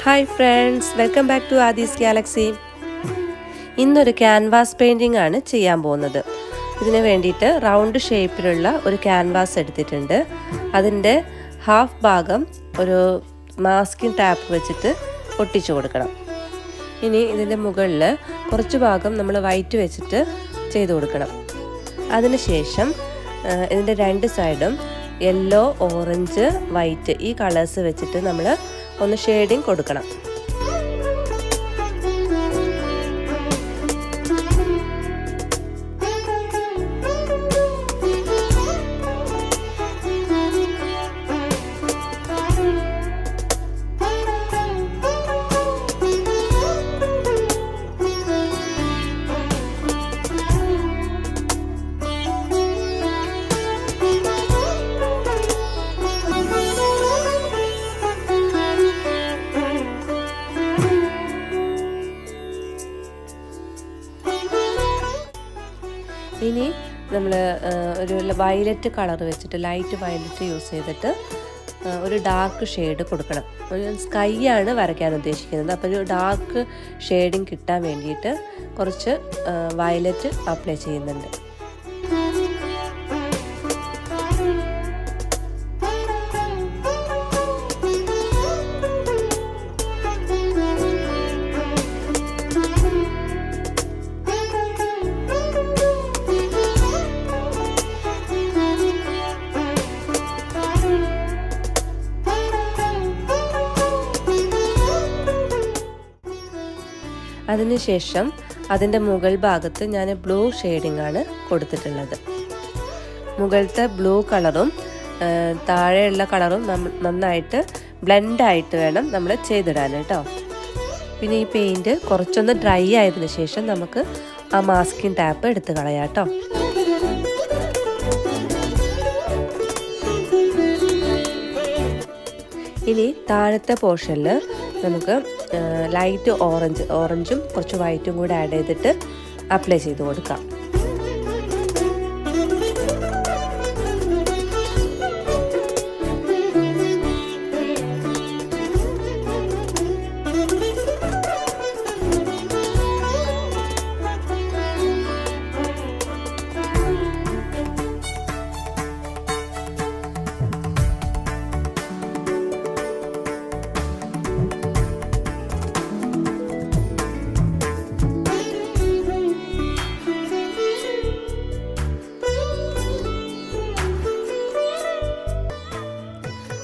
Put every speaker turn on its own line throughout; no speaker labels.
Hi friends, welcome back to aadis+galaxy. ഇന്നൊരു canvas painting ആണ് ചെയ്യാൻ പോകുന്നത്. ഇതിനു വേണ്ടിയിട്ട് റൗണ്ട് ഷേപ്പിലുള്ള ഒരു ക്യാൻവാസ് എടുത്തിട്ടുണ്ട്. അതിൻ്റെ ഹാഫ് ഭാഗം ഒരു മാസ്കിംഗ് ടാപ്പ് വെച്ചിട്ട് ഒട്ടിച്ചു കൊടുക്കണം. ഇനി ഇതിൻ്റെ മുകളിൽ കുറച്ച് ഭാഗം നമ്മൾ വൈറ്റ് വെച്ചിട്ട് ചെയ്തു കൊടുക്കണം. അതിനുശേഷം ഇതിൻ്റെ രണ്ട് സൈഡും യെല്ലോ, ഓറഞ്ച്, വൈറ്റ് ഈ കളേഴ്സ് വെച്ചിട്ട് നമ്മൾ ഒന്ന് ഷെയ്ഡിങ് കൊടുക്കണം. ഇനി നമ്മൾ ഒരു വയലറ്റ് കളർ വെച്ചിട്ട് ലൈറ്റ് വയലറ്റ് യൂസ് ചെയ്തിട്ട് ഒരു ഡാർക്ക് ഷെയ്ഡ് കൊടുക്കണം. ഒരു സ്കൈ ആണ് വരയ്ക്കാൻ ഉദ്ദേശിക്കുന്നത്. അപ്പോൾ ഒരു ഡാർക്ക് ഷെയ്ഡിങ് കിട്ടാൻ വേണ്ടിയിട്ട് കുറച്ച് വയലറ്റ് അപ്ലൈ ചെയ്യുന്നുണ്ട്. അതിനുശേഷം അതിൻ്റെ മുകൾ ഭാഗത്ത് ഞാൻ ബ്ലൂ ഷെയ്ഡിംഗ് ആണ് കൊടുത്തിട്ടുള്ളത്. മുകളിലത്തെ ബ്ലൂ കളറും താഴെയുള്ള കളറും നന്നായിട്ട് ബ്ലെൻഡായിട്ട് വേണം നമ്മൾ ചെയ്തിടാൻ കേട്ടോ. പിന്നെ ഈ പെയിൻറ്റ് കുറച്ചൊന്ന് ഡ്രൈ ആയതിനു ശേഷം നമുക്ക് ആ മാസ്കിംഗ് ടാപ്പ് എടുത്ത് കളയാം കേട്ടോ. ഇനി താഴത്തെ പോർഷനിൽ നമുക്ക് ലൈറ്റ് ഓറഞ്ചും കുറച്ച് വൈറ്റും കൂടെ ആഡ് ചെയ്തിട്ട് അപ്ലൈ ചെയ്ത് കൊടുക്കാം.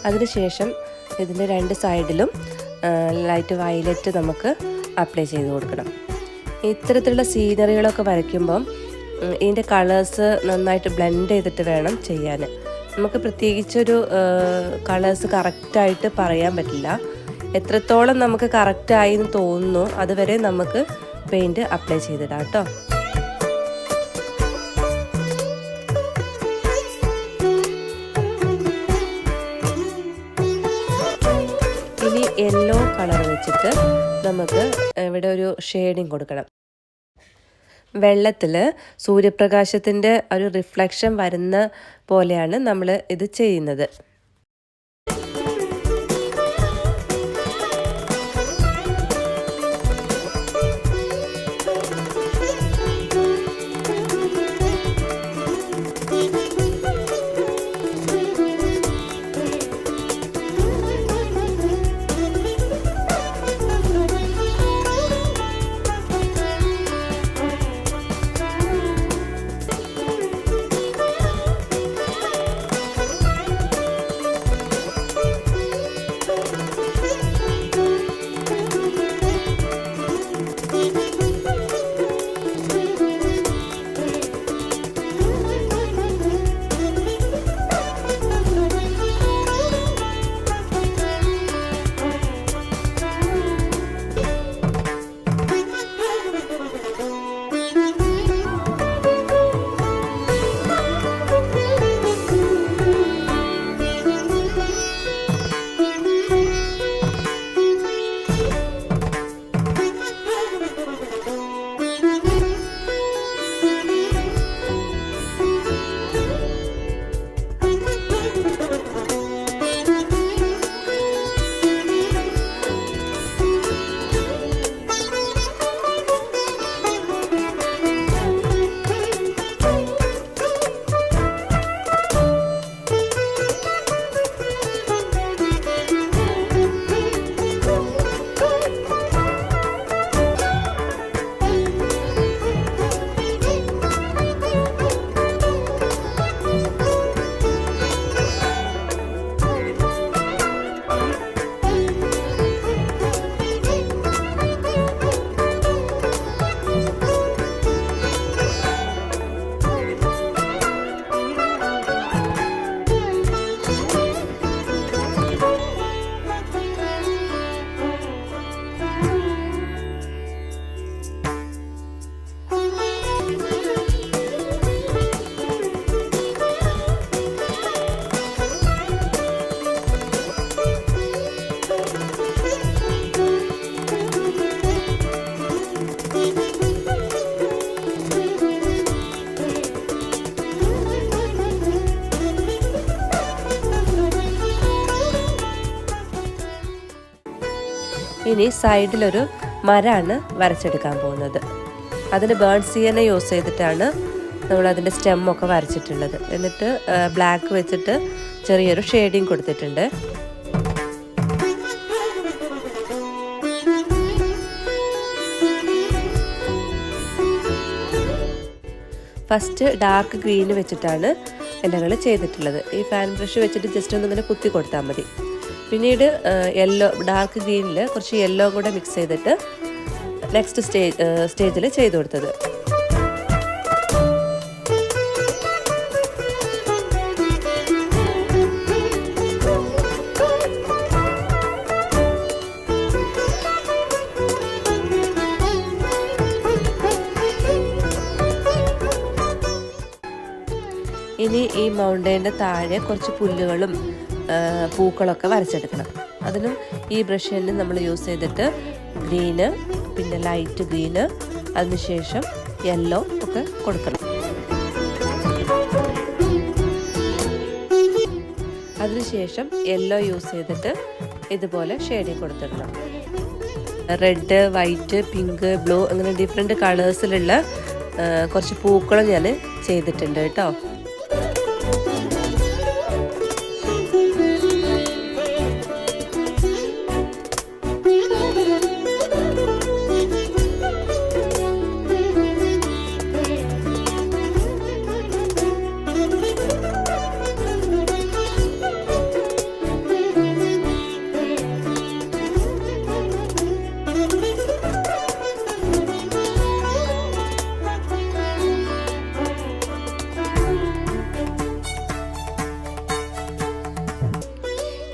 അതിനുശേഷം ഇതിൻ്റെ രണ്ട് സൈഡിലും ലൈറ്റ് വയലറ്റ് നമുക്ക് അപ്ലൈ ചെയ്ത് കൊടുക്കണം. ഇത്തരത്തിലുള്ള സീനറികളൊക്കെ വരയ്ക്കുമ്പം ഇതിൻ്റെ കളേഴ്സ് നന്നായിട്ട് ബ്ലെൻഡ് ചെയ്തിട്ട് വേണം ചെയ്യാൻ. നമുക്ക് പ്രത്യേകിച്ചൊരു കളേഴ്സ് കറക്റ്റായിട്ട് പറയാൻ പറ്റില്ല. എത്രത്തോളം നമുക്ക് കറക്റ്റായി എന്ന് തോന്നുന്നു അതുവരെ നമുക്ക് പെയിൻറ്റ് അപ്ലൈ ചെയ്തിടാം കേട്ടോ. ഇനി യെല്ലോ കളർ വെച്ചിട്ട് നമുക്ക് ഇവിടെ ഒരു ഷെയ്ഡിങ് കൊടുക്കണം. വെള്ളത്തിൽ സൂര്യപ്രകാശത്തിൻ്റെ ഒരു റിഫ്ലക്ഷൻ വരുന്ന പോലെയാണ് നമ്മൾ ഇത് ചെയ്യുന്നത്. ഇനി സൈഡിലൊരു മരമാണ് വരച്ചെടുക്കാൻ പോകുന്നത്. അതിന് ബേൺ സിയന യൂസ് ചെയ്തിട്ടാണ് നമ്മൾ അതിൻ്റെ സ്റ്റെമ്മൊക്കെ വരച്ചിട്ടുള്ളത്. എന്നിട്ട് ബ്ലാക്ക് വെച്ചിട്ട് ചെറിയൊരു ഷെയ്ഡിങ് കൊടുത്തിട്ടുണ്ട്. ഫസ്റ്റ് ഡാർക്ക് ഗ്രീൻ വെച്ചിട്ടാണ് ഇലകൾ ചെയ്തിട്ടുള്ളത്. ഈ ഫാൻ ബ്രഷ് വെച്ചിട്ട് ജസ്റ്റ് ഒന്നിങ്ങനെ കുത്തി കൊടുത്താൽ മതി. പിന്നീട് യെല്ലോ, ഡാർക്ക് ഗ്രീനിൽ കുറച്ച് യെല്ലോ കൂടെ മിക്സ് ചെയ്തിട്ട് നെക്സ്റ്റ് സ്റ്റേജിൽ ചെയ്ത് കൊടുത്തത്. ഇനി ഈ മൗണ്ടൈൻ്റെ താഴെ കുറച്ച് പുല്ലുകളും പൂക്കളൊക്കെ വരച്ചെടുക്കണം. അതിനും ഈ ബ്രഷ് തന്നെ നമ്മൾ യൂസ് ചെയ്തിട്ട് ഗ്രീന്, പിന്നെ ലൈറ്റ് ഗ്രീന്, അതിനുശേഷം യെല്ലോ ഒക്കെ കൊടുക്കണം. അതിനുശേഷം യെല്ലോ യൂസ് ചെയ്തിട്ട് ഇതുപോലെ ഷെയ്ഡിങ് കൊടുത്തിടണം. റെഡ്, വൈറ്റ്, പിങ്ക്, ബ്ലൂ അങ്ങനെ ഡിഫറെൻറ്റ് കളേഴ്സിലുള്ള കുറച്ച് പൂക്കളും ഞാൻ ചെയ്തിട്ടുണ്ട് കേട്ടോ.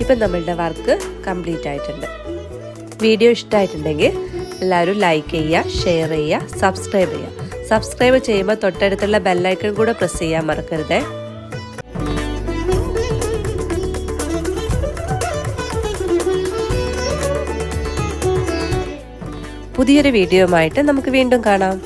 ഇപ്പം നമ്മളുടെ വർക്ക് കംപ്ലീറ്റ് ആയിട്ടുണ്ട്. വീഡിയോ ഇഷ്ടമായിട്ടുണ്ടെങ്കിൽ എല്ലാവരും ലൈക്ക് ചെയ്യുക, ഷെയർ ചെയ്യുക, സബ്സ്ക്രൈബ് ചെയ്യുക. സബ്സ്ക്രൈബ് ചെയ്യുമ്പോൾ തൊട്ടടുത്തുള്ള ബെല്ലൈക്കൺ കൂടെ പ്രസ് ചെയ്യാൻ മറക്കരുത്. പുതിയൊരു വീഡിയോയുമായിട്ട് നമുക്ക് വീണ്ടും കാണാം.